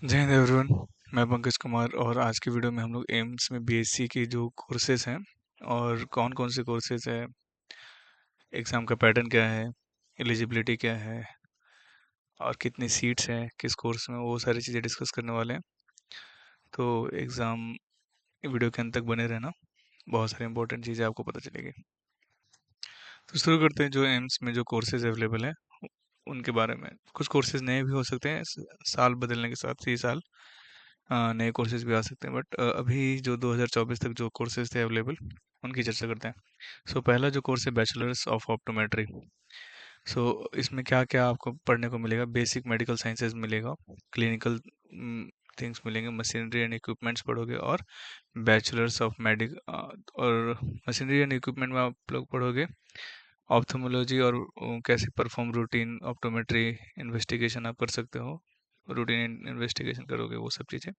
जय हिंद एवरीवन। मैं पंकज कुमार और आज की वीडियो में हम लोग एम्स में बीएससी की जो कोर्सेज हैं और कौन कौन से कोर्सेज है, एग्ज़ाम का पैटर्न क्या है, एलिजिबिलिटी क्या है और कितनी सीट्स हैं किस कोर्स में, वो सारी चीज़ें डिस्कस करने वाले हैं। तो एग्ज़ाम वीडियो के अंत तक बने रहना, बहुत सारी इंपॉर्टेंट चीज़ें आपको पता चलेगी। तो शुरू करते हैं जो एम्स में जो कोर्सेज अवेलेबल हैं उनके बारे में। कुछ कोर्सेज नए भी हो सकते हैं, साल बदलने के साथ ही साल नए कोर्सेज भी आ सकते हैं, बट अभी जो 2024 तक जो कोर्सेज थे अवेलेबल उनकी चर्चा करते हैं। सो पहला जो कोर्स है बैचलर्स ऑफ ऑप्टोमेट्री। सो इसमें क्या क्या आपको पढ़ने को मिलेगा? बेसिक मेडिकल साइंसेज मिलेगा, क्लिनिकल थिंग्स मिलेंगे, मशीनरी एंड इक्विपमेंट्स पढ़ोगे और बैचलर्स ऑफ मेडिक और मशीनरी एंड इक्विपमेंट में आप लोग पढ़ोगे ऑप्थोमोलॉजी और कैसे परफॉर्म रूटीन ऑप्टोमेट्री इन्वेस्टिगेशन आप कर सकते हो, रूटीन इन्वेस्टिगेशन करोगे, वो सब चीज़ें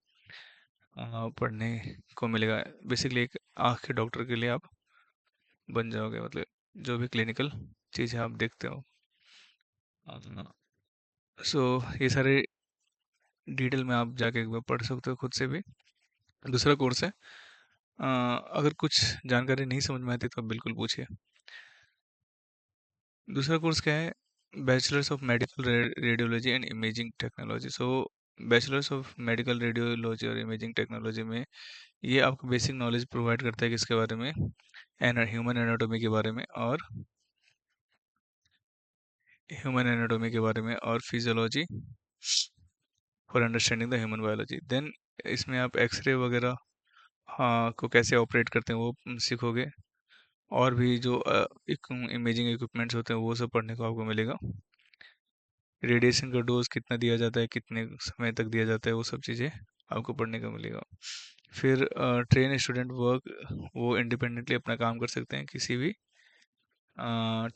पढ़ने को मिलेगा। बेसिकली एक आँख के डॉक्टर के लिए आप बन जाओगे, मतलब जो भी क्लिनिकल चीज़ें आप देखते हो। सो ये सारे डिटेल में आप जाके एक बार पढ़ सकते हो खुद से भी। दूसरा कोर्स है, अगर कुछ जानकारी नहीं समझ में आती तो आप बिल्कुल पूछिए। दूसरा कोर्स क्या है? Bachelors of medical radiology and imaging technology. So bachelors of medical radiology और इमेजिंग टेक्नोलॉजी में ये आपको बेसिक नॉलेज प्रोवाइड करता है किसके बारे में? ह्यूमन एनाटॉमी के बारे में और physiology for understanding the human biology. Then इसमें आप एक्सरे वगैरह हाँ को कैसे ऑपरेट करते हैं वो सीखोगे, और भी जो इमेजिंग इक्विपमेंट्स होते हैं वो सब पढ़ने को आपको मिलेगा। रेडिएशन का डोज कितना दिया जाता है, कितने समय तक दिया जाता है, वो सब चीज़ें आपको पढ़ने को मिलेगा। फिर ट्रेन स्टूडेंट वर्क, वो इंडिपेंडेंटली अपना काम कर सकते हैं किसी भी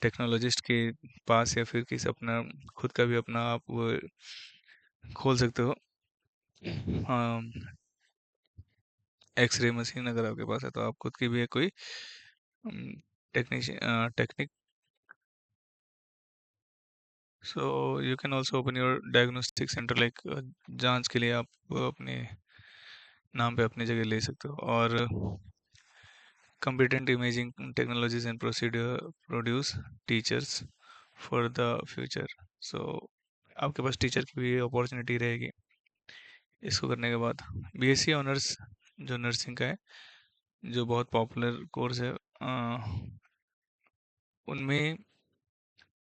टेक्नोलॉजिस्ट के पास, या फिर किसी अपना खुद का भी अपना आप वो खोल सकते हो। एक्सरे मशीन अगर आपके पास है तो आप खुद की भी है कोई technician technique. So you can also open your diagnostic centre, like जांच के लिए आप अपने नाम पे अपनी जगह ले सकते हो। और competent imaging technologies and procedure produce teachers for the future। so आपके पास टीचर की भी अपॉर्चुनिटी रहेगी इसको करने के बाद। बीएससी ऑनर्स जो नर्सिंग का है, जो बहुत पॉपुलर कोर्स है, उनमें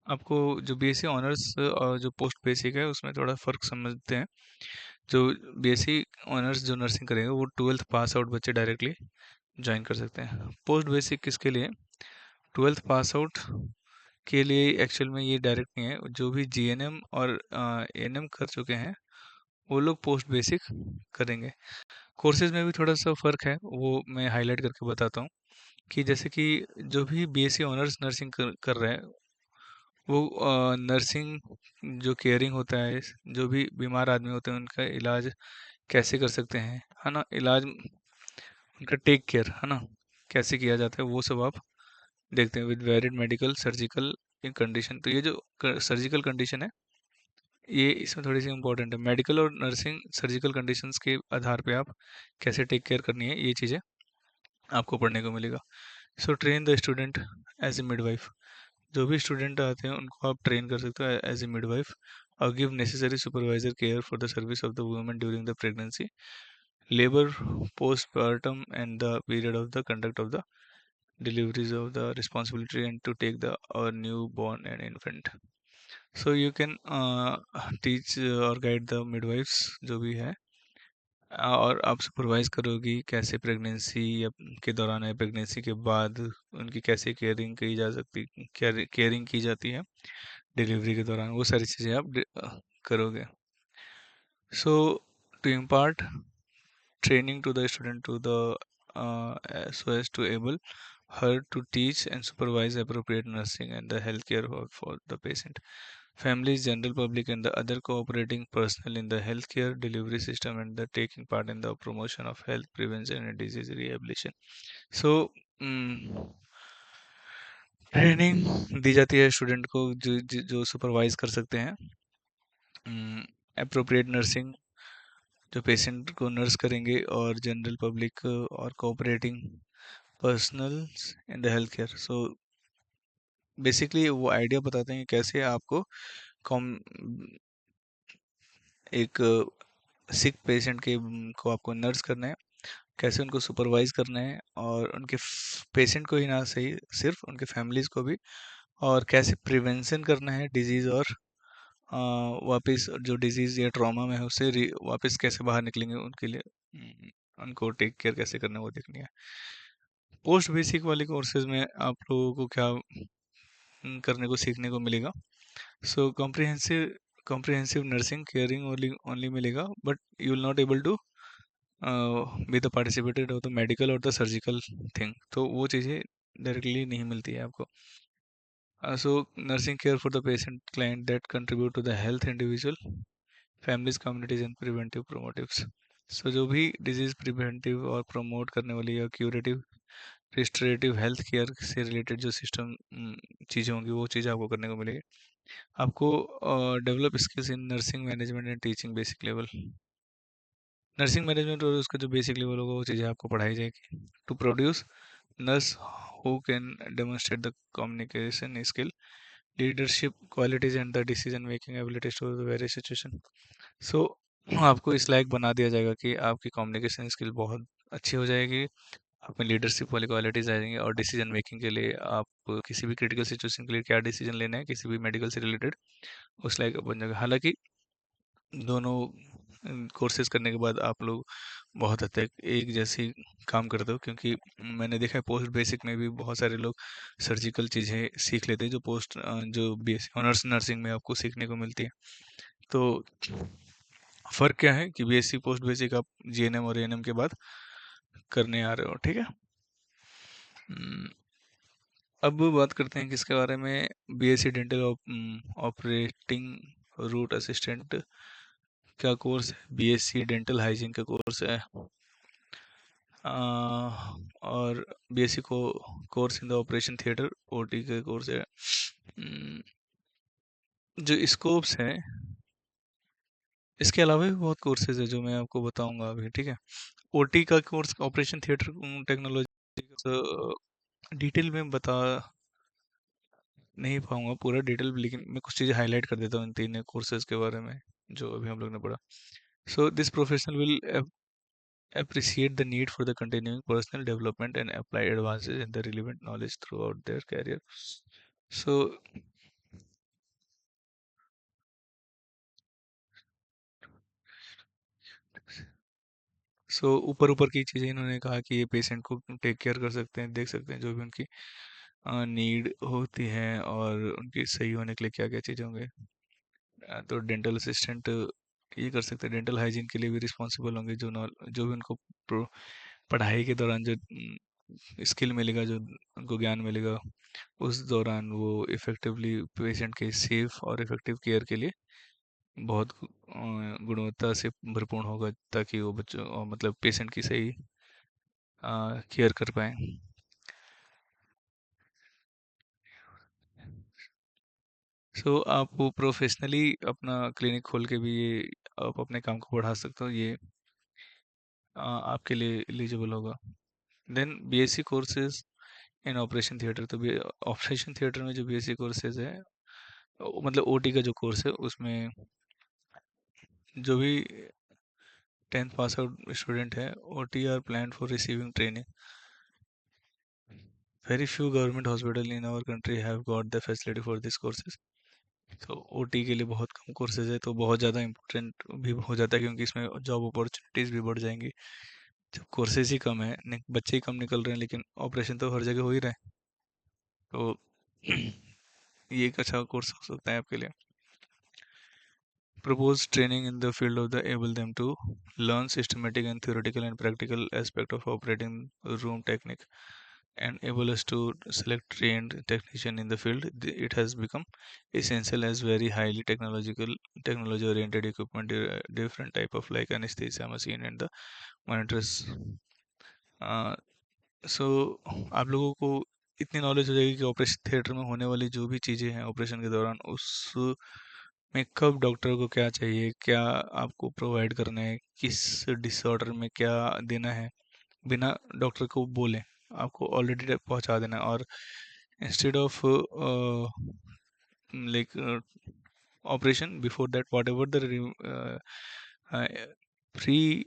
आपको जो बीएससी ऑनर्स और जो पोस्ट बेसिक है उसमें थोड़ा फ़र्क समझते हैं। जो बीएससी ऑनर्स जो नर्सिंग करेंगे वो 12th पास आउट बच्चे डायरेक्टली ज्वाइन कर सकते हैं। पोस्ट बेसिक किसके लिए? 12th पास आउट के लिए एक्चुअल में ये डायरेक्ट नहीं है, जो भी जीएनएम और एएनएम कर चुके हैं वो लोग पोस्ट बेसिक करेंगे। कोर्सेज में भी थोड़ा सा फ़र्क है, वो मैं हाईलाइट करके बताता हूँ। कि जैसे कि जो भी बीएससी ऑनर्स नर्सिंग कर रहे हैं वो नर्सिंग जो केयरिंग होता है, जो भी बीमार आदमी होते हैं उनका इलाज कैसे कर सकते हैं, है ना, इलाज उनका टेक केयर, है ना, कैसे किया जाता है वो सब आप देखते हैं with varied medical surgical condition. तो ये जो सर्जिकल कंडीशन है ये इसमें थोड़ी सी इंपॉर्टेंट है। मेडिकल और नर्सिंग सर्जिकल कंडीशंस के आधार पे आप कैसे टेक केयर करनी है ये चीज़ें आपको पढ़ने को मिलेगा। So train the student as a midwife. जो भी स्टूडेंट आते हैं उनको आप ट्रेन कर सकते हो एज ए मिडवाइफ और give necessary supervisor care for the service of the women during the pregnancy, labour, postpartum and the period of the conduct of the deliveries of the responsibility and to take the newborn and infant। So you can teach or guide the midwives जो भी है, और आप supervise करोगी कैसे pregnancy या के दौरान है, प्रेगनेंसी के बाद उनकी कैसे केयरिंग की जा सकती, केयरिंग की जाती है डिलीवरी के दौरान, वो सारी चीज़ें आप करोगे। So to impart training to the student to the so as to able her to teach and supervise appropriate nursing and the healthcare for the patient, families, general public and the other cooperating personnel in the healthcare delivery system and the taking part in the promotion of health prevention and disease rehabilitation। so training दी जाती है student को जो supervise कर सकते हैं, appropriate nursing जो patient को नर्स करेंगे और जनरल पब्लिक और cooperating personnels in the health care. So basically वो आइडिया बताते हैं कैसे आपको कॉम एक सिक पेशेंट के को आपको नर्स करना है, कैसे उनको सुपरवाइज करना है, और उनके पेशेंट को ही ना सही, सिर्फ उनके फैमिलीज को भी, और कैसे प्रिवेंशन करना है डिजीज, और अ, वापस जो डिजीज या ट्रॉमा में है उससे वापस कैसे बाहर निकलेंगे उनके लिए, उनको टेक केयर कैसे करना है वो देखनी है। पोस्ट बेसिक वाले कोर्सेज में आप लोगों को क्या करने को सीखने को मिलेगा। So comprehensive comprehensive nursing caring only only मिलेगा, but you will not able to be the participated और द मेडिकल और द सर्जिकल थिंग, तो वो चीज़ें डायरेक्टली नहीं मिलती है आपको। So nursing care for the patient client that contribute to the health individual families communities and preventive promotives. So जो भी डिजीज प्रिवेंटिव और प्रमोट करने वाली या क्यूरेटिव रिस्टोरेटिव हेल्थ केयर से रिलेटेड जो सिस्टम चीज़ें होंगी वो चीज़ आपको करने को मिलेगी। आपको develop skills in nursing management and teaching basic level. Nursing management और उसका जो बेसिक लेवल होगा वो चीज़ें आपको पढ़ाई जाएगी। To produce nurse who can demonstrate the communication skill, leadership qualities and the decision making abilities to the various situation. So आपको इस लायक बना दिया जाएगा कि आपकी कम्युनिकेशन स्किल बहुत अच्छी हो जाएगी, आप में लीडरशिप वाली क्वालिटीज आ जाएंगी, और डिसीजन मेकिंग के लिए आप किसी भी क्रिटिकल सिचुएशन के लिए क्या डिसीजन लेना है किसी भी मेडिकल से रिलेटेड उस लायक बन जाएगा। हालांकि दोनों कोर्सेज करने के बाद आप लोग बहुत हद तक एक जैसी काम करते हो, क्योंकि मैंने देखा है पोस्ट बेसिक में भी बहुत सारे लोग सर्जिकल चीज़ें सीख लेते हैं जो जो बीएससी ऑनर्स नर्सिंग में आपको सीखने को मिलती है। तो फ़र्क क्या है कि बीएससी पोस्ट बेसिक आप जीएनएम और एएनएम के बाद करने आ रहे हो, ठीक है। हम्म, अब बात करते हैं किसके बारे में, BSc dental operating room assistant का कोर्स है, बीएससी डेंटल हाइजीन का कोर्स है, और बीएससी को course in the operation theatre OT का कोर्स है। जो स्कोप्स हैं इसके अलावा भी बहुत कोर्सेज है जो मैं आपको बताऊंगा अभी, ठीक है। ओटी का course operation theatre technology detail में बता नहीं पाऊंगा पूरा डिटेल, लेकिन मैं कुछ चीज़ें हाईलाइट कर देता हूँ इन तीन कोर्सेज के बारे में जो अभी हम लोग ने पढ़ा। So this professional will appreciate the need for the continuing personal development and apply advances in the relevant knowledge throughout their career. So ऊपर ऊपर की चीज़ें इन्होंने कहा कि ये पेशेंट को टेक केयर कर सकते हैं, देख सकते हैं जो भी उनकी नीड होती है और उनकी सही होने के लिए क्या क्या चीज़ें होंगे। तो डेंटल असिस्टेंट ये कर सकते हैं, डेंटल हाइजीन के लिए भी रिस्पॉन्सिबल होंगे, जो भी उनको पढ़ाई के दौरान जो स्किल मिलेगा, जो उनको ज्ञान मिलेगा, उस दौरान वो इफ़ेक्टिवली पेशेंट के सेफ और इफ़ेक्टिव केयर के लिए बहुत गुणवत्ता से भरपूर होगा, ताकि वो बच्चों मतलब पेशेंट की सही केयर कर पाए। आप प्रोफेशनली अपना क्लिनिक खोल के भी ये आप अपने काम को बढ़ा सकते हो, ये आपके लिए एलिजिबल होगा। Then BSc courses in operation theatre, तो ऑपरेशन थिएटर में जो बीएससी कोर्सेज है मतलब ओटी का जो कोर्स है उसमें जो भी 10th पास आउट स्टूडेंट है OT are plan for receiving training. Very few government hospital in our country have got the facility for this courses. तो ओटी के लिए बहुत कम कोर्सेज है, तो बहुत ज़्यादा इंपॉर्टेंट भी हो जाता है, क्योंकि इसमें जॉब अपॉर्चुनिटीज़ भी बढ़ जाएंगी जब कोर्सेज ही कम है, बच्चे ही कम निकल रहे हैं, लेकिन ऑपरेशन तो हर जगह हो ही रहा है। तो ये एक अच्छा कोर्स हो सकता है आपके लिए। Proposed training in the field of the able them to learn systematic and theoretical and practical aspect of operating room technique and able us to select trained technician in the field. It has become essential as very highly technology oriented equipment, different type of like anesthesia machine and the monitors. सो आप लोगों को इतनी knowledge हो जाएगी कि operation theatre में होने वाली जो भी चीज़ें हैं ऑपरेशन के दौरान में कब डॉक्टर को क्या चाहिए, क्या आपको प्रोवाइड करना है, किस डिसऑर्डर में क्या देना है, बिना डॉक्टर को बोले आपको ऑलरेडी पहुंचा देना है। और instead of like operation before that what ever the pre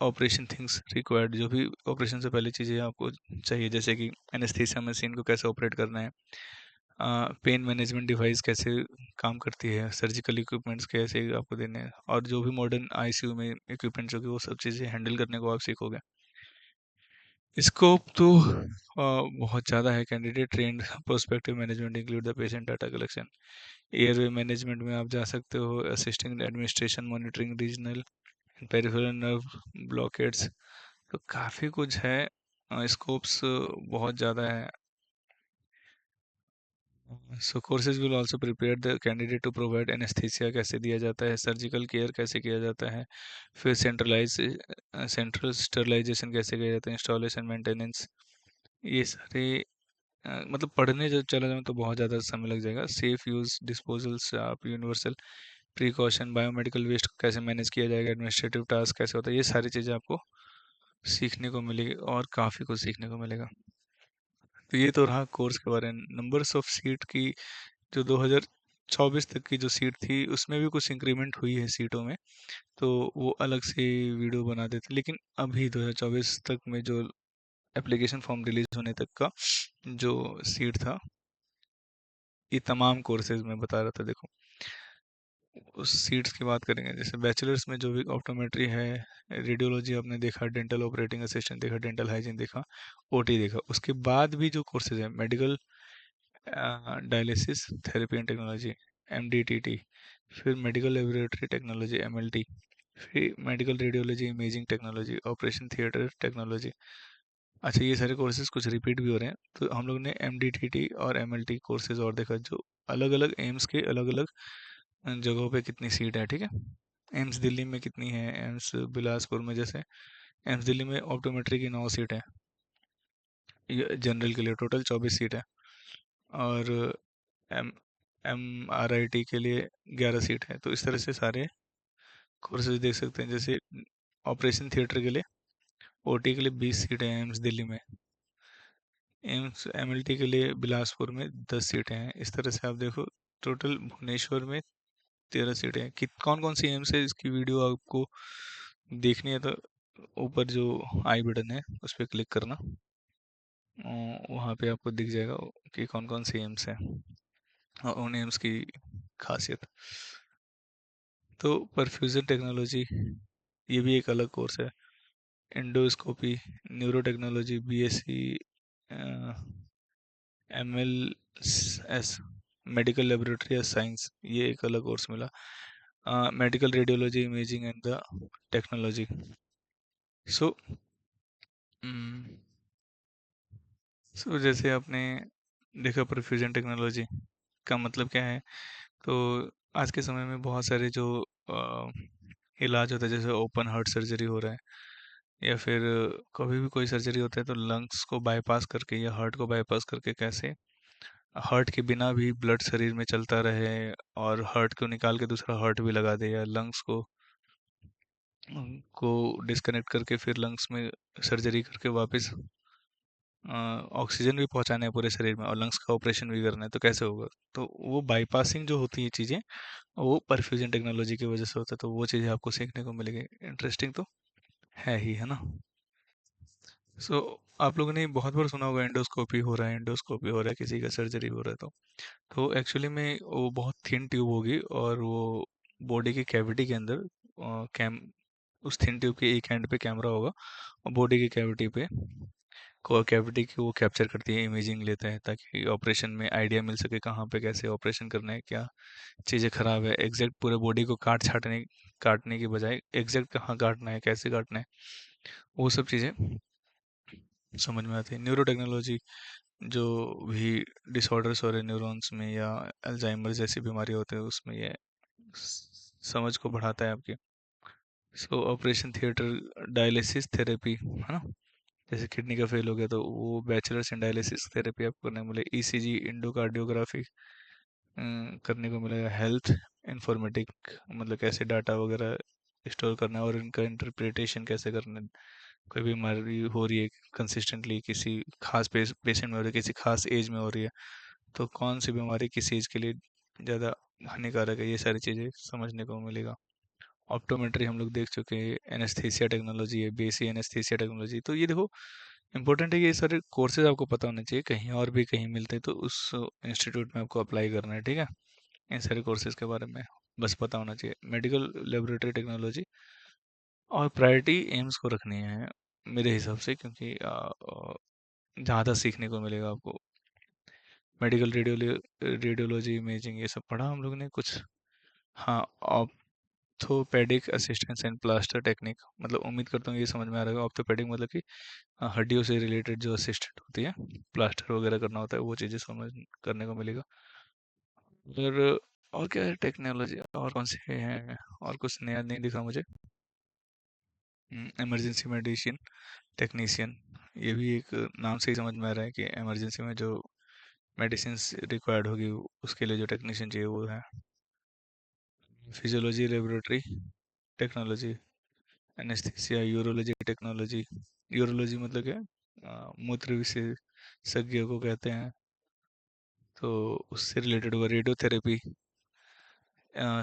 operation things required, जो भी ऑपरेशन से पहले चीज़ें आपको चाहिए, जैसे कि एनेस्थीसिया मशीन को कैसे ऑपरेट करना है, पेन मैनेजमेंट डिवाइस कैसे काम करती है, सर्जिकल इक्विपमेंट्स कैसे आपको देने हैं, और जो भी मॉडर्न आईसीयू में इक्विपमेंट्स होगी वो सब चीज़ें हैंडल करने को आप सीखोगे। स्कोप तो बहुत ज़्यादा है। Candidate trained prospective management include the patient data collection, airway management में आप जा सकते हो, assisting administration, monitoring regional peripheral nerve blockades. तो काफ़ी कुछ है, स्कोप्स बहुत ज़्यादा है। So courses will also prepare the candidate to provide anaesthesia कैसे दिया जाता है, सर्जिकल केयर कैसे किया जाता है, फिर सेंट्रल स्टरलाइजेशन कैसे किया जाता है, इंस्टॉलेशन मेंटेनेंस, ये सारे मतलब पढ़ने जब चला जाऊँ तो बहुत ज़्यादा समय लग जाएगा। सेफ यूज़ डिस्पोजल्स, आप यूनिवर्सल प्रिकॉशन, बायोमेडिकल वेस्ट को कैसे मैनेज किया जाएगा, एडमिनिस्ट्रेटिव टास्क कैसे होता है, ये सारी चीज़ें आपको सीखने को मिलेगी और काफ़ी कुछ सीखने को मिलेगा। तो ये तो रहा कोर्स के बारे में। नंबर्स ऑफ सीट की, जो 2024 तक की जो सीट थी उसमें भी कुछ इंक्रीमेंट हुई है सीटों में, तो वो अलग से वीडियो बना देते। लेकिन अभी 2024 तक में जो एप्लीकेशन फॉर्म रिलीज होने तक का जो सीट था, ये तमाम कोर्सेज में बता रहा था। देखो, उस सीट्स की बात करेंगे, जैसे बैचलर्स में जो भी ऑप्टोमेट्री है, रेडियोलॉजी आपने देखा, डेंटल ऑपरेटिंग असिस्टेंट देखा, डेंटल हाइजीन देखा, ओटी देखा, उसके बाद भी जो कोर्सेज है, medical dialysis therapy and technology, MDTT, फिर मेडिकल लेबोरेटरी टेक्नोलॉजी, एमएलटी, फिर medical radiology imaging technology, operation theatre technology. अच्छा, ये सारे कोर्सेज कुछ रिपीट भी हो रहे हैं। तो हम लोग ने एमडीटीटी और एमएलटी कोर्सेज और देखा, जो अलग अलग एम्स के अलग अलग जगहों पे कितनी सीट है, ठीक है। एम्स दिल्ली में कितनी है, एम्स बिलासपुर में, जैसे एम्स दिल्ली में ऑप्टोमेट्री की 9 सीट है, ये जनरल के लिए टोटल 24 सीट है। और M M R I T के लिए 11 सीट है। तो इस तरह से सारे कोर्सेज देख सकते हैं। जैसे ऑपरेशन थिएटर के लिए, ओटी के लिए 20 सीटें हैं एम्स दिल्ली में, एम्स एमएलटी के लिए बिलासपुर में 10 सीटें हैं। इस तरह से आप देखो, टोटल भुवनेश्वर में 13 सीटें हैं। कि कौन कौन सी एम्स है, इसकी वीडियो आपको देखनी है तो ऊपर जो आई बटन है उस पर क्लिक करना, वहाँ पे आपको दिख जाएगा कि कौन कौन सी एम्स हैं और उन एम्स की खासियत। तो परफ्यूजन टेक्नोलॉजी, ये भी एक अलग कोर्स है। Endoscopy, neuro technology, BSc M L S, medical laboratory science, ये एक अलग कोर्स मिला। Medical radiology imaging and the technology. So so जैसे आपने देखा, परफ्यूजन टेक्नोलॉजी का मतलब क्या है। तो आज के समय में बहुत सारे जो इलाज होता है, जैसे ओपन हार्ट सर्जरी हो रहा है, या फिर कभी भी कोई सर्जरी होता है तो लंग्स को बाईपास करके या हार्ट को बाईपास करके कैसे हार्ट के बिना भी ब्लड शरीर में चलता रहे, और हार्ट को निकाल के दूसरा हार्ट भी लगा दे, या लंग्स को डिस्कनेक्ट करके फिर लंग्स में सर्जरी करके वापस ऑक्सीजन भी पहुंचाना है पूरे शरीर में, और लंग्स का ऑपरेशन भी करना है, तो कैसे होगा। तो वो बाईपासिंग जो होती है चीज़ें, वो परफ्यूजन टेक्नोलॉजी की वजह से होता है। तो वो चीज़ें आपको सीखने को मिलेगी। इंटरेस्टिंग तो है ही, है ना। सो आप लोगों ने बहुत बार सुना होगा, एंडोस्कोपी हो रहा है, एंडोस्कोपी हो रहा है, किसी का सर्जरी हो रहा है। तो एक्चुअली में वो बहुत थिन ट्यूब होगी, और वो बॉडी की कैविटी के अंदर कैम उस थिन ट्यूब के एक एंड पे कैमरा होगा, और बॉडी की कैविटी पे कैविटी की वो कैप्चर करती है, इमेजिंग लेता है, ताकि ऑपरेशन में आइडिया मिल सके कहाँ पे कैसे ऑपरेशन करना है, क्या चीज़ें खराब है, एग्जैक्ट पूरे बॉडी को काटने की बजाय एग्जैक्ट कहाँ काटना है, कैसे काटना है, वो सब चीज़ें समझ में आती है। न्यूरो टेक्नोलॉजी, जो भी डिसऑर्डर्स हो रहे न्यूरॉन्स में, या अल्जाइमर जैसी बीमारी होते हैं उसमें, ये समझ को बढ़ाता है आपकी। सो ऑपरेशन थिएटर डायलिसिस थेरेपी, है ना, जैसे किडनी का फेल हो गया तो वो बैचलर्स इन डायलिसिस थेरेपी आपको करने बोले। ईसीजी, इंडोकार्डियोग्राफी, करने को मिलेगा। हेल्थ इंफॉर्मेटिक, मतलब कैसे डाटा वगैरह स्टोर करना है और इनका इंटरप्रिटेशन कैसे करना है। कोई बीमारी हो रही है कंसिस्टेंटली, किसी खास पेशेंट में हो रही है, किसी खास एज में हो रही है, तो कौन सी बीमारी किस एज के लिए ज़्यादा हानिकारक है, ये सारी चीज़ें समझने को मिलेगा। ऑप्टोमेट्री हम लोग देख चुके हैं। एनेस्थीसिया टेक्नोलॉजी है, बेसिक एनेस्थीसिया टेक्नोलॉजी। तो ये देखो, इंपॉर्टेंट है कि ये सारे कोर्सेज आपको पता होने चाहिए। कहीं और भी कहीं मिलते हैं तो उस इंस्टीट्यूट में आपको अप्लाई करना है, ठीक है। इन सारे कोर्सेज के बारे में बस पता होना चाहिए। मेडिकल लेबोरेटरी टेक्नोलॉजी और प्रायोरिटी एम्स को रखनी है मेरे हिसाब से, क्योंकि ज़्यादा सीखने को मिलेगा आपको। मेडिकल रेडियोलॉजी, इमेजिंग, ये सब पढ़ा हम लोग ने कुछ। हाँ, orthopaedic assistance and plaster technique, मतलब उम्मीद करता हूँ ये समझ में आ रहा है। ऑर्थोपेडिक मतलब कि हड्डियों से रिलेटेड जो असिस्टेंट होती है, प्लास्टर वगैरह करना होता है, वो चीज़ें समझ करने को मिलेगा। और और क्या है टेक्नोलॉजी, और कौन से हैं? और कुछ नया नहीं दिखा मुझे। इमरजेंसी मेडिसिन टेक्नीशियन, ये भी एक नाम से ही समझ में आ रहा है कि इमरजेंसी में जो मेडिसिन रिक्वायर्ड होगी उसके लिए जो टेक्नीशियन चाहिए वो है। Physiology laboratory technology, anaesthesia, urology technology. Urology मतलब क्या है? मूत्र विशेषज्ञ को कहते हैं, तो उससे रिलेटेड होगा। रेडियोथेरेपी,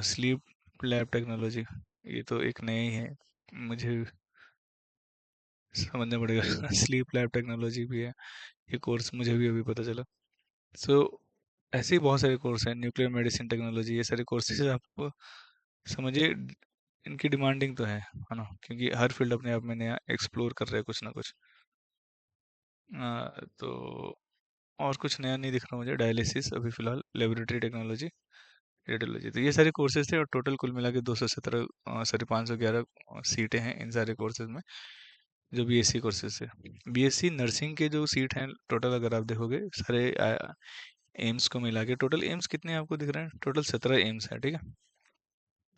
स्लीप लैब टेक्नोलॉजी, ये तो एक नया ही है, मुझे समझना पड़ेगा। स्लीप लैब टेक्नोलॉजी भी है, ये कोर्स मुझे भी अभी पता चला। सो ऐसे ही बहुत सारे कोर्स हैं। न्यूक्लियर मेडिसिन टेक्नोलॉजी, ये सारे कोर्सेज आप समझिए, इनकी डिमांडिंग तो है ना, क्योंकि हर फील्ड अपने आप में नया एक्सप्लोर कर रहा है कुछ ना कुछ। तो और कुछ नया नहीं दिख रहा मुझे। डायलिसिस अभी फिलहाल, लेबोरेटरी टेक्नोलॉजी, रेडियोलॉजी, तो ये सारे कोर्सेज थे। और टोटल कुल मिला के 217, सॉरी 511 सीटें हैं इन सारे कोर्सेज में, जो बीएससी कोर्सेज है। बीएससी नर्सिंग के जो सीट हैं टोटल, अगर आप देखोगे सारे एम्स को मिला के, टोटल एम्स कितने आपको दिख रहे हैं? टोटल 17 एम्स है, ठीक है।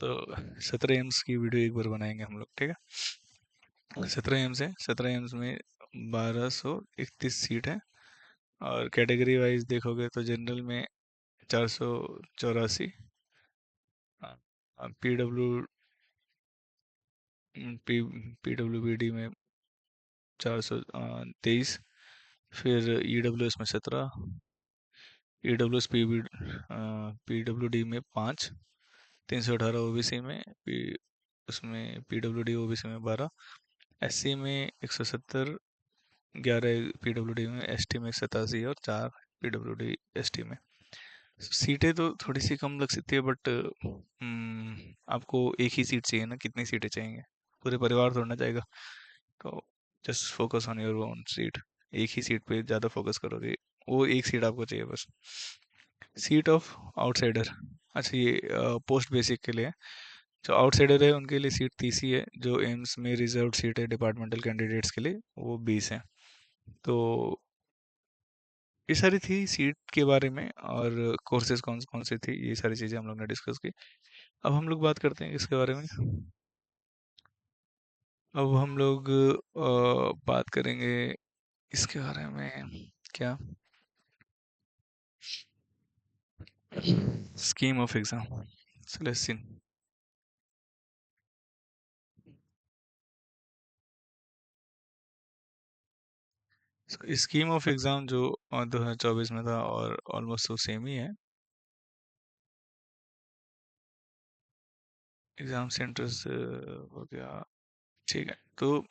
तो 17 एम्स की वीडियो एक बार बनाएंगे हम लोग, ठीक है। 17 एम्स है, 17 एम्स में 1231 सीट है। और कैटेगरी वाइज देखोगे तो जनरल में 484, पीडब्ल्यू पीडब्ल्यूबीडी में 423, फिर ईडब्ल्यूएस में 17, ईडब्ल्यूएस पीडब्ल्यूडी में 5, 318 ओबीसी में, उसमें पीडब्ल्यूडी ओबीसी में 12, एससी में 170, 11 पीडब्ल्यूडी में, एसटी में 87 और 4 पीडब्ल्यूडी एसटी में। सीटें तो थोड़ी सी कम लग सकती है, बट आपको एक ही सीट चाहिए ना, कितनी सीटें चाहिए? पूरे परिवार थोड़ा ना जाएगा। तो just focus on your own seat. एक ही सीट पे ज़्यादा फोकस करोगे, वो एक सीट आपको चाहिए बस। सीट ऑफ आउटसाइडर, अच्छा ये पोस्ट बेसिक के लिए है। जो आउटसाइडर है उनके लिए सीट 30 ही है। जो एम्स में रिजर्व सीट है डिपार्टमेंटल कैंडिडेट्स के लिए, वो 20 है। तो ये सारी थी सीट के बारे में, और कोर्सेज कौन कौन से थे, ये सारी चीज़ें हम लोग ने डिस्कस की। अब हम लोग बात करते हैं इसके बारे में। अब हम लोग बात करेंगे इसके बारे में। क्या? Scheme of exam, Celestine. Scheme of exam जो 2024 में था, और ऑलमोस्ट तो सेम ही है। एग्जाम सेंटर्स हो गया, ठीक है। तो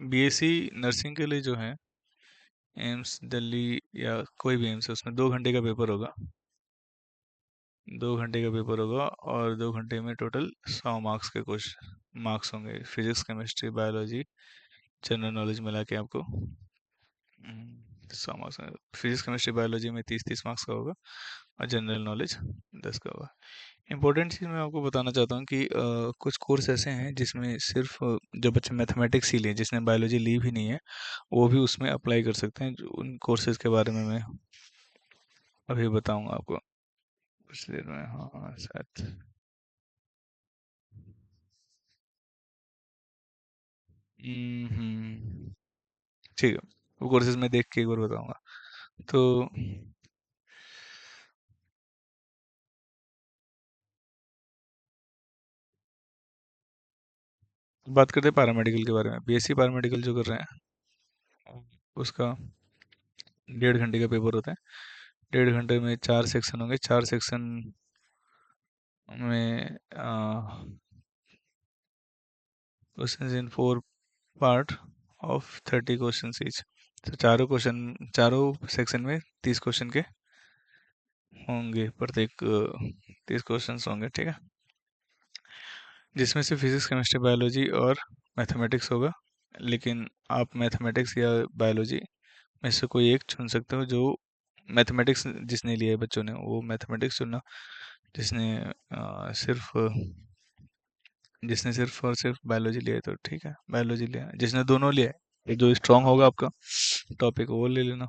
बीएससी नर्सिंग के लिए जो है, एम्स दिल्ली या कोई भी एम्स है, उसमें 2 घंटे का पेपर होगा। 2 घंटे का पेपर होगा, और 2 घंटे में टोटल 100 मार्क्स के कुछ मार्क्स होंगे। Physics, chemistry, biology, general knowledge मिला के आपको 100 मार्क्स। फिजिक्स, केमिस्ट्री, बायोलॉजी में 30-30 मार्क्स का होगा, और जनरल नॉलेज 10 का होगा। इंपॉर्टेंट चीज़ मैं आपको बताना चाहता हूँ कि कुछ कोर्स ऐसे हैं जिसमें सिर्फ जो बच्चे मैथमेटिक्स ही लिए, जिसने बायोलॉजी ली भी नहीं है, वो भी उसमें अप्लाई कर सकते हैं। जो उन कोर्सेज के बारे में मैं अभी बताऊंगा आपको कुछ देर में। हाँ शायद। ठीक है, वो कोर्सेज में देख के एक बार बताऊंगा। तो बात करते हैं पैरामेडिकल के बारे में। बीएससी पैरामेडिकल जो कर रहे हैं उसका 1.5 घंटे का पेपर होता है। 1.5 घंटे में 4 सेक्शन होंगे। 4 सेक्शन में questions in 4 part of 30 question each. तो चारों सेक्शन में 30 क्वेश्चन के होंगे, प्रत्येक 30 क्वेश्चन होंगे, ठीक है। जिसमें से फिजिक्स, केमिस्ट्री, बायोलॉजी और मैथमेटिक्स होगा। लेकिन आप मैथमेटिक्स या बायोलॉजी में से कोई एक चुन सकते हो। जो मैथमेटिक्स जिसने लिया है बच्चों ने, वो मैथमेटिक्स चुनना। जिसने सिर्फ और सिर्फ बायोलॉजी लिया है तो ठीक है, बायोलॉजी लिया। जिसने दोनों लिया है, जो स्ट्रांग होगा आपका टॉपिक वो ले लेना।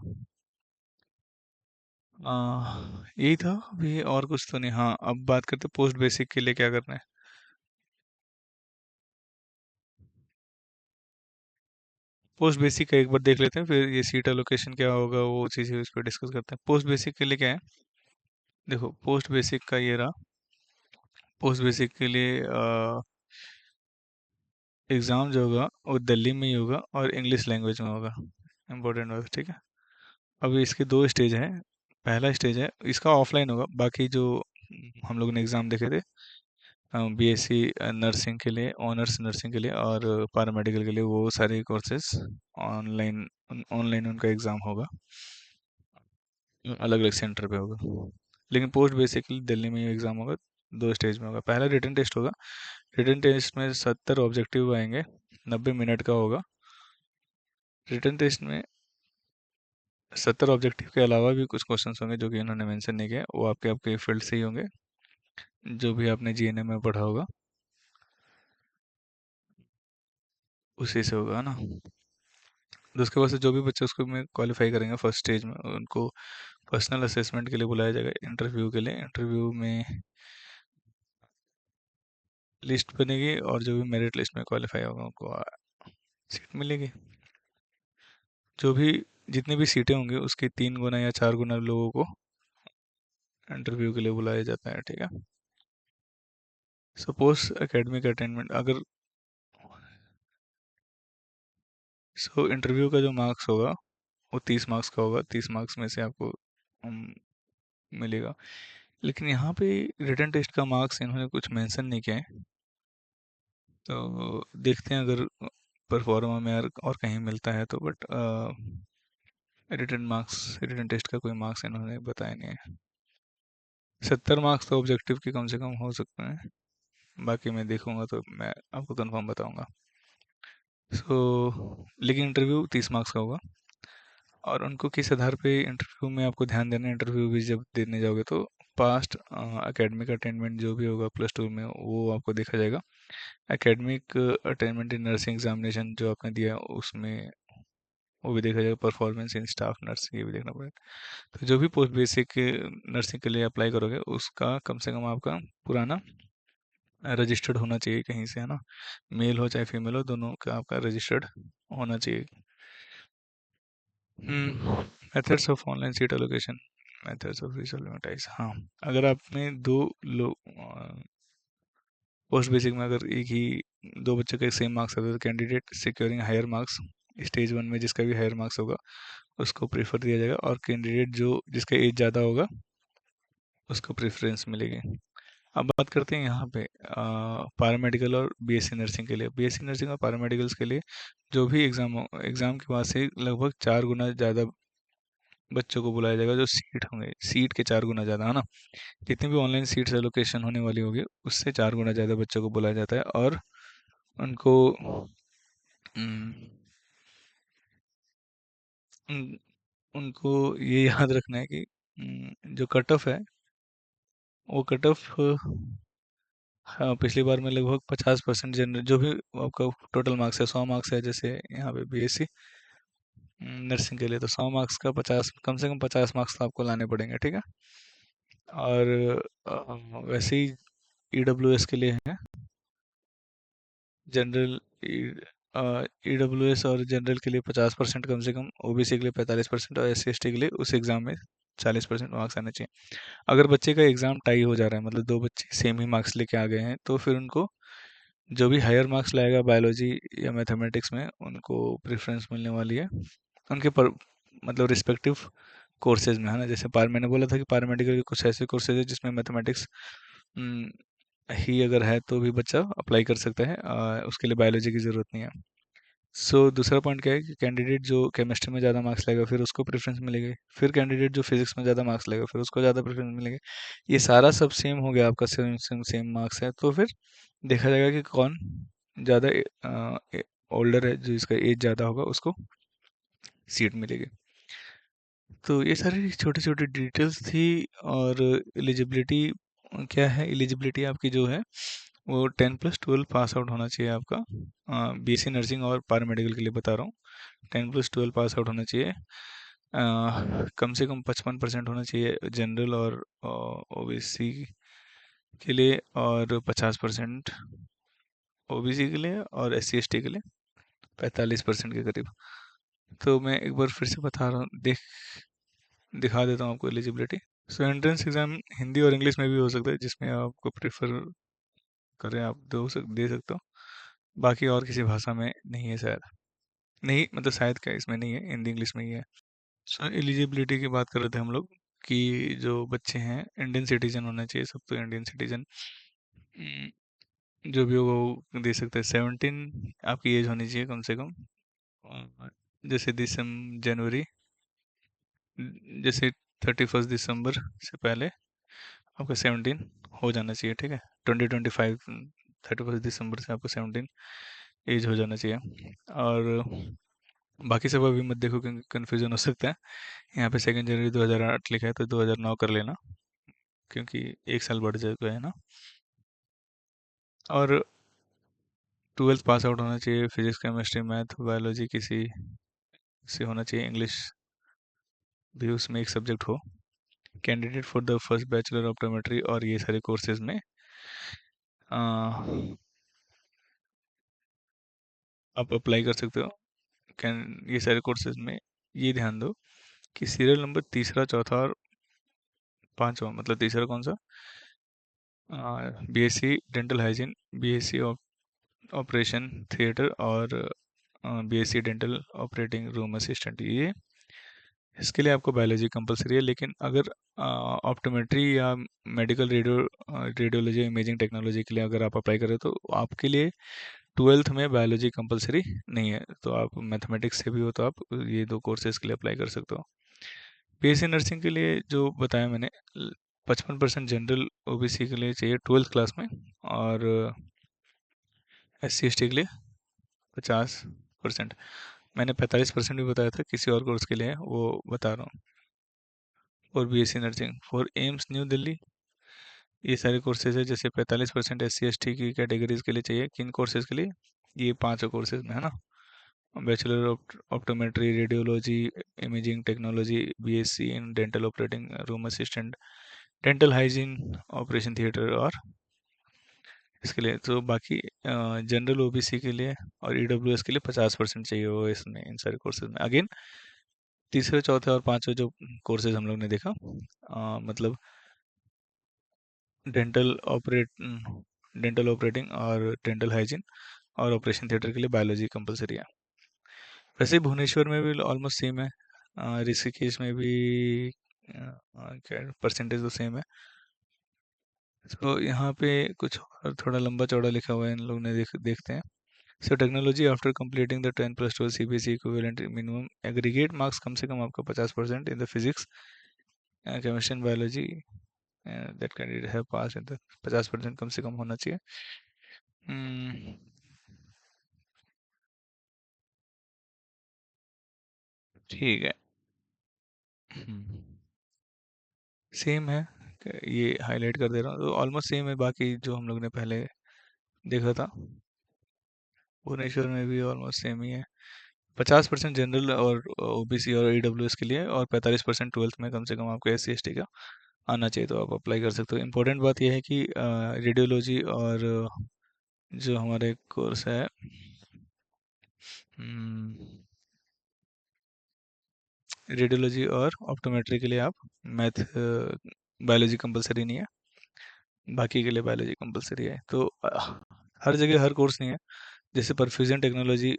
यही था अभी, और कुछ तो नहीं। हाँ, अब बात करते पोस्ट बेसिक के लिए क्या करना है। पोस्ट बेसिक का एक बार देख लेते हैं, फिर ये सीट एलोकेशन क्या होगा वो चीज़ें उस पर डिस्कस करते हैं। पोस्ट बेसिक के लिए क्या है, देखो पोस्ट बेसिक का ये रहा। पोस्ट बेसिक के लिए एग्ज़ाम जो होगा वो दिल्ली में ही होगा और इंग्लिश लैंग्वेज में होगा। इम्पोर्टेंट बात, ठीक है। अभी इसके दो स्टेज हैं। पहला स्टेज है इसका ऑफलाइन होगा। बाकी जो हम लोगों ने एग्ज़ाम देखे थे बीएससी नर्सिंग के लिए, ऑनर्स नर्सिंग के लिए और पैरामेडिकल के लिए, वो सारे कोर्सेज ऑनलाइन ऑनलाइन उनका एग्ज़ाम होगा। अलग अलग सेंटर पे होगा। लेकिन पोस्ट बेसिकली दिल्ली में ही एग्ज़ाम होगा। दो स्टेज में होगा। पहला रिटन टेस्ट होगा। रिटन टेस्ट में 70 ऑब्जेक्टिव आएंगे। 90 मिनट का होगा। रिटन टेस्ट में 70 ऑब्जेक्टिव के अलावा भी कुछ क्वेश्चन होंगे जो कि इन्होंने मेंशन नहीं किया। वो आपके आपके फील्ड से ही होंगे, जो भी आपने जीएनएम में पढ़ा होगा उसी से होगा ना। तो उसके बाद से जो भी बच्चे उसको में क्वालिफाई करेंगे फर्स्ट स्टेज में, उनको पर्सनल असेसमेंट के लिए बुलाया जाएगा, इंटरव्यू के लिए। इंटरव्यू में लिस्ट बनेगी और जो भी मेरिट लिस्ट में क्वालिफाई होगा उनको सीट मिलेगी। जो भी जितनी भी सीटें होंगी उसके 3 गुना या 4 गुना लोगों को इंटरव्यू के लिए बुलाया जाता है, ठीक है। सपोज एकेडमिक अटेनमेंट अगर, सो इंटरव्यू का जो मार्क्स होगा वो 30 मार्क्स का होगा। 30 मार्क्स में से आपको मिलेगा। लेकिन यहाँ पे रिटन टेस्ट का मार्क्स इन्होंने कुछ मेंशन नहीं किया है। तो देखते हैं अगर परफॉर्मा में और कहीं मिलता है तो। बट रिटन टेस्ट का कोई मार्क्स इन्होंने बताया नहीं है। 70 मार्क्स तो ऑब्जेक्टिव के कम से कम हो सकते हैं। बाकी मैं देखूंगा तो मैं आपको कंफर्म बताऊंगा। लेकिन इंटरव्यू 30 मार्क्स का होगा। और उनको किस आधार पे इंटरव्यू में आपको ध्यान देना है, इंटरव्यू भी जब देने जाओगे तो पास्ट एकेडमिक अटेनमेंट जो भी होगा +2 में वो आपको देखा जाएगा। Academic attainment in nursing examination जो आपने दिया है, उसमें वो भी देखा जाएगा। परफॉर्मेंस इन स्टाफ नर्स ये भी देखना पड़ेगा। तो जो भी पोस्ट बेसिक नर्सिंग के लिए अप्लाई करोगे उसका कम से कम आपका पुराना रजिस्टर्ड होना चाहिए कहीं से, है ना। मेल हो चाहे फीमेल हो, दोनों का आपका रजिस्टर्ड होना चाहिए। Methods of online seat allocation, methods of रिसोल्यूटाइज। हाँ, अगर आपने दो लोग पोस्ट बेसिक में अगर एक ही दो बच्चों के सेम मार्क्स आते हैं तो candidate securing higher marks stage 1 में जिसका भी हायर मार्क्स होगा उसको प्रेफर दिया जाएगा। और कैंडिडेट जो जिसका एज ज़्यादा होगा उसको प्रेफरेंस मिलेगी। अब बात करते हैं यहाँ पे पैरामेडिकल और बीएससी नर्सिंग के लिए। बीएससी नर्सिंग और पैरामेडिकल्स के लिए जो भी एग्ज़ाम के बाद से लगभग 4 गुना ज़्यादा बच्चों को बुलाया जाएगा। जो सीट होंगे सीट के 4 गुना ज़्यादा, है ना। जितनी भी ऑनलाइन सीट्स एलोकेशन होने वाली होगी उससे 4 गुना ज़्यादा बच्चों को बुलाया जाता है। और उनको उम, उन उनको ये याद रखना है कि जो कट ऑफ है वो कट ऑफ, हाँ, पिछली बार में लगभग 50% जनरल जो भी आपका टोटल मार्क्स है, 100 मार्क्स है जैसे यहाँ पे बीएससी नर्सिंग के लिए, तो 100 मार्क्स का 50, कम से कम 50 मार्क्स तो आपको लाने पड़ेंगे, ठीक है। और वैसे ही ईडब्ल्यूएस के लिए है जनरल, ईडब्ल्यूएस और जनरल के लिए 50% कम से कम, ओबीसी के लिए 45% और एससी एसटी के लिए उस एग्ज़ाम में 40% मार्क्स आने चाहिए। अगर बच्चे का एग्ज़ाम टाई हो जा रहा है, मतलब दो बच्चे सेम ही मार्क्स लेके आ गए हैं, तो फिर उनको जो भी हायर मार्क्स लाएगा बायोलॉजी या मैथमेटिक्स में उनको प्रेफरेंस मिलने वाली है उनके पर, मतलब रिस्पेक्टिव कोर्सेज में, है ना। जैसे पार मैंने बोला था कि पैरामेडिकल के कुछ ऐसे कोर्सेज है जिसमें मैथमेटिक्स ही अगर है तो भी बच्चा अप्लाई कर सकता है, उसके लिए बायोलॉजी की ज़रूरत नहीं है। सो दूसरा पॉइंट क्या है कि कैंडिडेट जो केमिस्ट्री में ज़्यादा मार्क्स लाएगा फिर उसको प्रेफरेंस मिलेगी, फिर कैंडिडेट जो फिजिक्स में ज़्यादा मार्क्स लाएगा फिर उसको ज़्यादा प्रेफरेंस मिलेगी। ये सारा सब सेम हो गया, आपका सेम सेम सेम मार्क्स है, तो फिर देखा जाएगा कि कौन ज़्यादा ओल्डर है, जो इसका एज ज़्यादा होगा उसको सीट मिलेगी। तो ये सारी छोटी छोटी डिटेल्स थी। और एलिजिबिलिटी क्या है, एलिजिबिलिटी आपकी जो है वो 10+12 पास आउट होना चाहिए आपका। बीएससी नर्सिंग और पैरामेडिकल के लिए बता रहा हूँ, 10+12 पास आउट होना चाहिए। कम से कम 55% होना चाहिए जनरल और ओबीसी के लिए, और 50% ओबीसी के लिए, और एससी एसटी के लिए 45% के करीब। तो मैं एक बार फिर से बता रहा हूँ, दिखा देता हूँ आपको एलिजिबिलिटी। सो एंट्रेंस एग्ज़ाम हिंदी और इंग्लिश में भी हो सकता है, जिसमें आपको प्रेफर करें आप दे सकते हो। बाकी और किसी भाषा में नहीं है शायद, नहीं मतलब शायद क्या इसमें नहीं है, हिंदी इंग्लिश में ही है। सो एलिजिबिलिटी की बात कर रहे थे हम लोग कि जो बच्चे हैं इंडियन सिटीजन होना चाहिए, सब तो इंडियन सिटीजन जो भी हो वो दे सकते हैं। 17 आपकी एज होनी चाहिए कम से कम। और जैसे जनवरी, जैसे 31 दिसंबर से पहले आपका 17 हो जाना चाहिए, ठीक है। 2025 31 दिसंबर से आपको 17 एज हो जाना चाहिए। और बाकी सब अभी मत देखो क्योंकि कन्फ्यूजन हो सकता है। यहाँ पे 2 जनवरी 2008 लिखा है तो 2009 कर लेना, क्योंकि एक साल बढ़ जाएगा, है ना। और 12th पास आउट होना चाहिए, फिजिक्स केमिस्ट्री मैथ बायोलॉजी किसी से होना चाहिए, इंग्लिश भी उसमें एक सब्जेक्ट हो। Candidate for the first bachelor optometry और ये सारे कोर्सेज में आ, आप अप्लाई कर सकते हो। कैन ये सारे कोर्सेज में ये ध्यान दो कि सीरियल नंबर तीसरा चौथा और पांचवा, मतलब तीसरा कौन सा, BSc dental hygiene, BSc operation theatre, और BSc dental operating room assistant, ये इसके लिए आपको बायोलॉजी कंपलसरी है। लेकिन अगर ऑप्टोमेट्री या मेडिकल रेडियोलॉजी इमेजिंग टेक्नोलॉजी के लिए अगर आप अप्लाई करें तो आपके लिए 12th में बायोलॉजी कंपलसरी नहीं है। तो आप मैथमेटिक्स से भी हो तो आप ये दो कोर्सेज के लिए अप्लाई कर सकते हो। बीएससी नर्सिंग के लिए जो बताया मैंने, 55% जनरल ओबीसी के लिए चाहिए 12th क्लास में, और SC ST के लिए 50%। मैंने 45% भी बताया था किसी और कोर्स के लिए, वो बता रहा हूँ। और BSc nursing for AIIMS new Delhi, ये सारे कोर्सेज है। जैसे 45% SC ST की कैटेगरीज के लिए चाहिए, किन कोर्सेज के लिए, ये पांच कोर्सेज में, है ना। Bachelor of optometry radiology imaging technology, BSc in dental operating room assistant, dental hygiene, operation theatre, और इसके लिए तो बाकी जनरल ओबीसी के लिए और ईडब्ल्यूएस के लिए 50% चाहिए वो इसमें, इन सारे कोर्सेज में। अगेन तीसरे चौथे और पांचवे जो कोर्सेज हम लोग ने देखा, मतलब डेंटल ऑपरेट डेंटल ऑपरेटिंग और डेंटल हाइजीन और ऑपरेशन थिएटर के लिए बायोलॉजी कंपलसरी है। वैसे भुवनेश्वर में भी ऑलमोस्ट सेम है, ऋषिकेश में भी क्या परसेंटेज तो सेम है। तो यहाँ पे कुछ और थोड़ा लंबा चौड़ा लिखा हुआ है, इन लोग ने देखते हैं। So technology after completing the 10+12 CBSE equivalent minimum aggregate marks कम से कम आपका 50% in the physics chemistry and biology that candidate have pass in the 50% कम से कम होना चाहिए। हम्म, ठीक है। सेम है, ये हाईलाइट कर दे रहा हूँ, तो ऑलमोस्ट सेम है बाकी जो हम लोग ने पहले देखा था। भुवनेश्वर में भी ऑलमोस्ट सेम ही है, 50% जनरल और ओबीसी और ईडब्ल्यूएस के लिए, और 45% 12th में कम से कम आपको SC ST का आना चाहिए, तो आप अप्लाई कर सकते हो। इम्पोर्टेंट बात यह है कि रेडियोलॉजी और जो हमारे कोर्स है, रेडियोलॉजी और ऑप्टोमेट्री के लिए आप मैथ बायोलॉजी कंपलसरी नहीं है, बाकी के लिए बायोलॉजी कंपलसरी है। तो हर जगह हर कोर्स नहीं है। जैसे परफ्यूजन टेक्नोलॉजी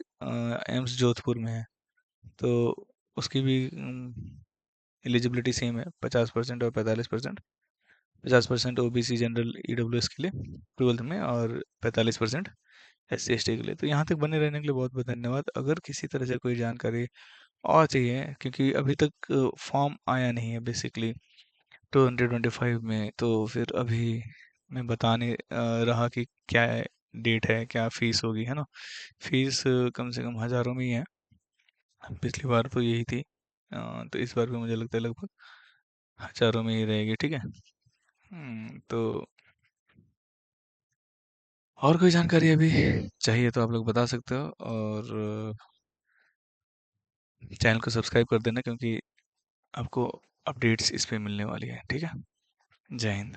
एम्स जोधपुर में है, तो उसकी भी एलिजिबिलिटी सेम है, 50% और 45%। 50% ओबीसी जनरल ईडब्ल्यूएस के लिए ट्वेल्थ में, और 45% SC ST के लिए। तो यहाँ तक बने रहने के लिए बहुत बहुत धन्यवाद। अगर किसी तरह से कोई जानकारी और चाहिए, क्योंकि अभी तक फॉर्म आया नहीं है बेसिकली 2025 में, तो फिर अभी मैं बता नहीं रहा कि क्या डेट है, क्या फीस होगी, है ना। फीस कम से कम हज़ारों में ही है। पिछली बार तो यही थी, तो इस बार भी मुझे लगता है लगभग हज़ारों में ही रहेगी, ठीक है। तो और कोई जानकारी अभी चाहिए तो आप लोग बता सकते हो, और चैनल को सब्सक्राइब कर देना, क्योंकि आपको अपडेट्स इस पे मिलने वाली है, ठीक है। जय हिंद।